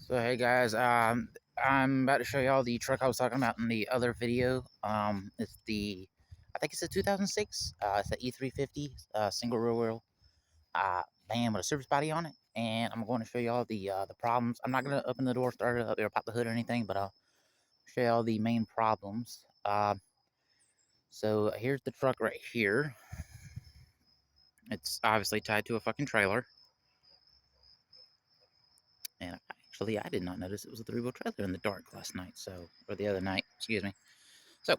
So hey guys, I'm about to show y'all the truck I was talking about in the other video. I think it's a 2006. It's an E350 single rear wheel van with a service body on it, and I'm going to show y'all the problems. I'm not gonna open the door, start it up, or pop the hood or anything, but I'll show y'all the main problems. So here's the truck right here. It's obviously tied to a fucking trailer, and actually I did not notice it was a three-wheel trailer in the dark last night. Or the other night, excuse me. So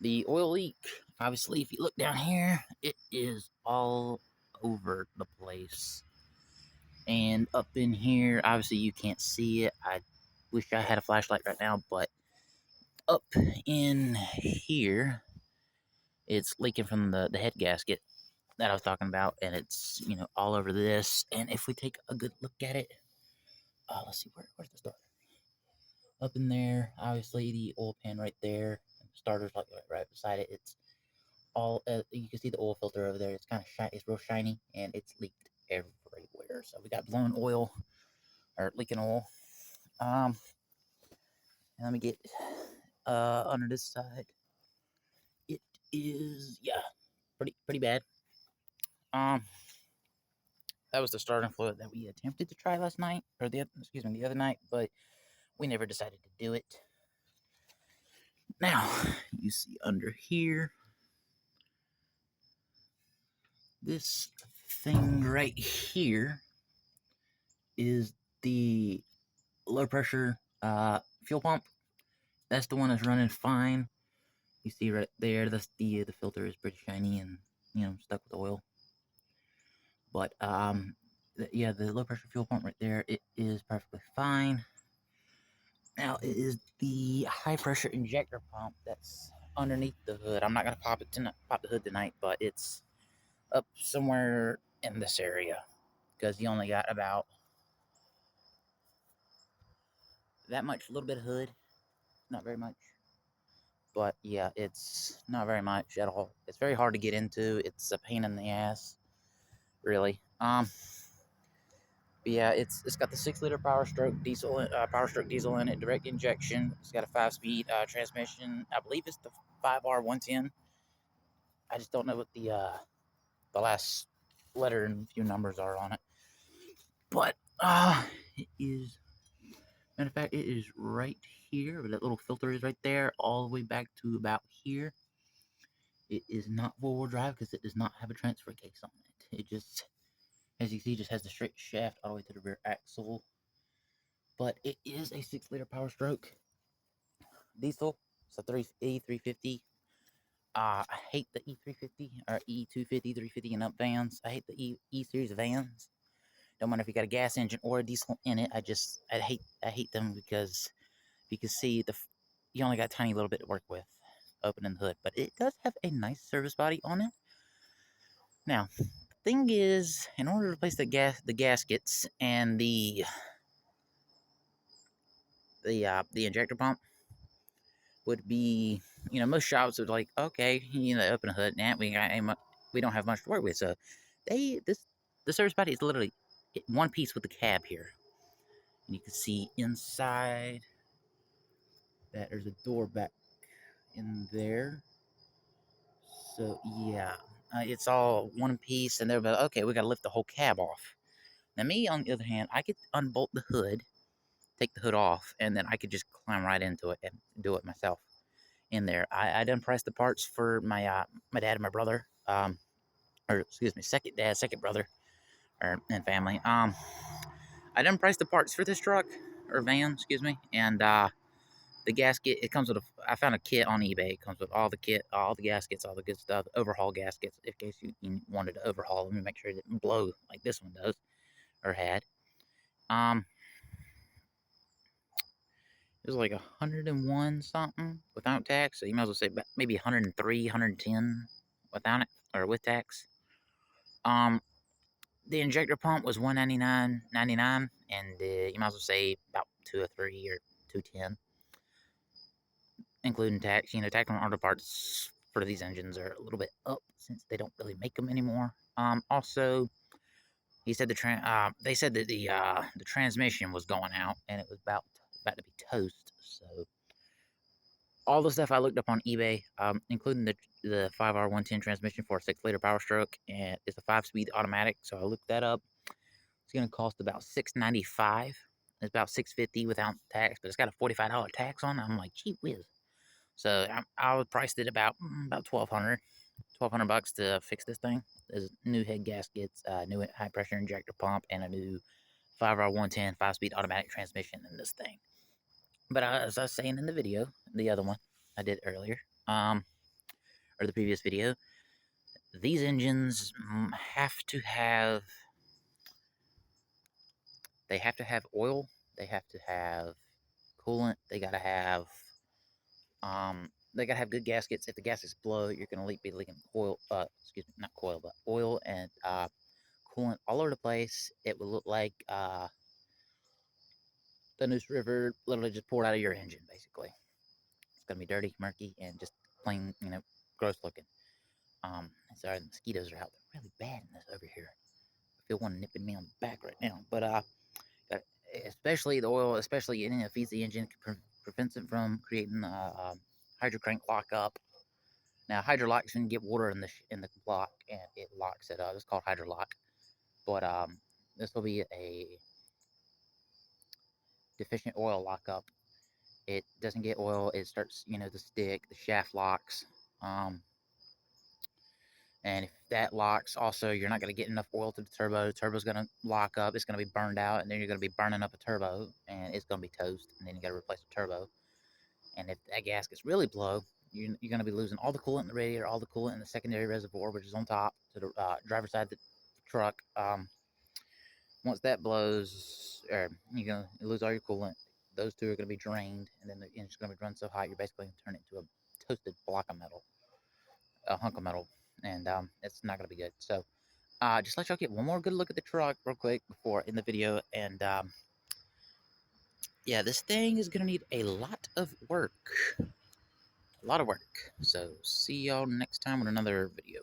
the oil leak, obviously, if you look down here, it is all over the place. And up in here, obviously, you can't see it. I wish I had a flashlight right now, but up in here, it's leaking from the head gasket that I was talking about, and it's, all over this. And if we take a good look at it, let's see, where's the starter? Up in there, obviously, the oil pan right there, and the starter's like right beside it. It's all you can see the oil filter over there. It's kind of shiny. It's real shiny, and it's leaked everywhere. So we got blown oil or leaking oil. And let me get under this side. It is, yeah, pretty bad. Um, that was the starting fluid that we attempted to try last night, or the other night, but we never decided to do it. Now you see under here, this thing right here is the low pressure fuel pump. That's the one that's running fine. You see right there, that's the filter is pretty shiny and stuck with oil. But yeah, the low pressure fuel pump right there, it is perfectly fine. Now it is the high pressure injector pump that's underneath the hood. I'm not gonna pop the hood tonight, but it's up somewhere in this area because you only got about that much, little bit of hood, not very much. But yeah, it's not very much at all. It's very hard to get into. It's a pain in the ass, really. But yeah, it's got the 6 liter Power Stroke diesel in it, direct injection. It's got a 5 speed transmission. I believe it's the 5R110. I just don't know what the last letter and few numbers are on it. But it is. Matter of fact, it is right here. That little filter is right there, all the way back to about here. It is not four-wheel drive because it does not have a transfer case on it. It just, as you see, just has the straight shaft all the way to the rear axle. But it is a 6 liter Power Stroke diesel. It's a E350. I hate the E350 or E250, 350 and up vans. I hate the E series vans. Don't matter if you got a gas engine or a diesel in it. I hate them because you can see you only got a tiny little bit to work with opening the hood. But it does have a nice service body on it. Now, the thing is, in order to replace the gaskets and the injector pump would be, most shops would like, okay, open a hood, nah, we don't have much to work with. So the service body is literally one piece with the cab here, and you can see inside that there's a door back in there. So yeah, it's all one piece, and they're about, okay, we got to lift the whole cab off. Now me, on the other hand, I could unbolt the hood, take the hood off, and then I could just climb right into it and do it myself in there. I done priced the parts for my dad and my brother, or excuse me, second brother, and family. I done priced the parts for this truck or van, excuse me, and the gasket. It comes with I found a kit on eBay. It comes with all the kit, all the gaskets, all the good stuff. Overhaul gaskets, in case you wanted to overhaul them and make sure it didn't blow like this one does or had. Um, It was like 101 something without tax. So you might as well say maybe 103, 110 without it or with tax. Um, the injector pump was 199.99, and you might as well say about 203 or 210, including tax. Tax on auto parts for these engines are a little bit up since they don't really make them anymore. Also, He said they said that the transmission was going out and it was about to be toast. So all the stuff I looked up on eBay, including the 5R110 transmission for a 6-liter Power Stroke, and it's a 5-speed automatic. So I looked that up. It's gonna cost about $695. It's about $650 without tax, but it's got a $45 tax on it. I'm like, gee whiz. So I was priced it about $1,200 to fix this thing. There's new head gaskets, new high pressure injector pump, and a new 5R110 5-speed automatic transmission in this thing. But as I was saying in the video, the other one I did earlier, or the previous video, these engines have to have oil, they have to have coolant, they gotta have good gaskets. If the gaskets blow, you're gonna be leaking oil. Excuse me, not coil, but oil and coolant all over the place. It will look like the Neuse River literally just poured out of your engine, basically. It's gonna be dirty, murky, and just plain, gross looking. Sorry, the mosquitoes are out. They're really bad in this over here. I feel one nipping me on the back right now. But especially the oil, especially anything that feeds the engine, prevents it from creating hydrocrank lockup. Now, hydrolock can get water in the block and it locks it up. It's called hydrolock. But this will be a deficient oil lockup. It doesn't get oil. It starts, to stick. The shaft locks. And if that locks, also, you're not going to get enough oil to the turbo. The turbo's going to lock up. It's going to be burned out. And then you're going to be burning up a turbo. And it's going to be toast. And then you got to replace the turbo. And if that gasket's really blow, you're going to be losing all the coolant in the radiator, all the coolant in the secondary reservoir, which is on top to the driver's side of the truck. Once that blows, or you're going to lose all your coolant. Those two are going to be drained, and then the engine's going to be run so hot, you're basically going to turn it into a toasted block of metal, a hunk of metal, and it's not going to be good. So, just let y'all get one more good look at the truck real quick before in the video, and yeah, this thing is going to need a lot of work. A lot of work. So, see y'all next time with another video.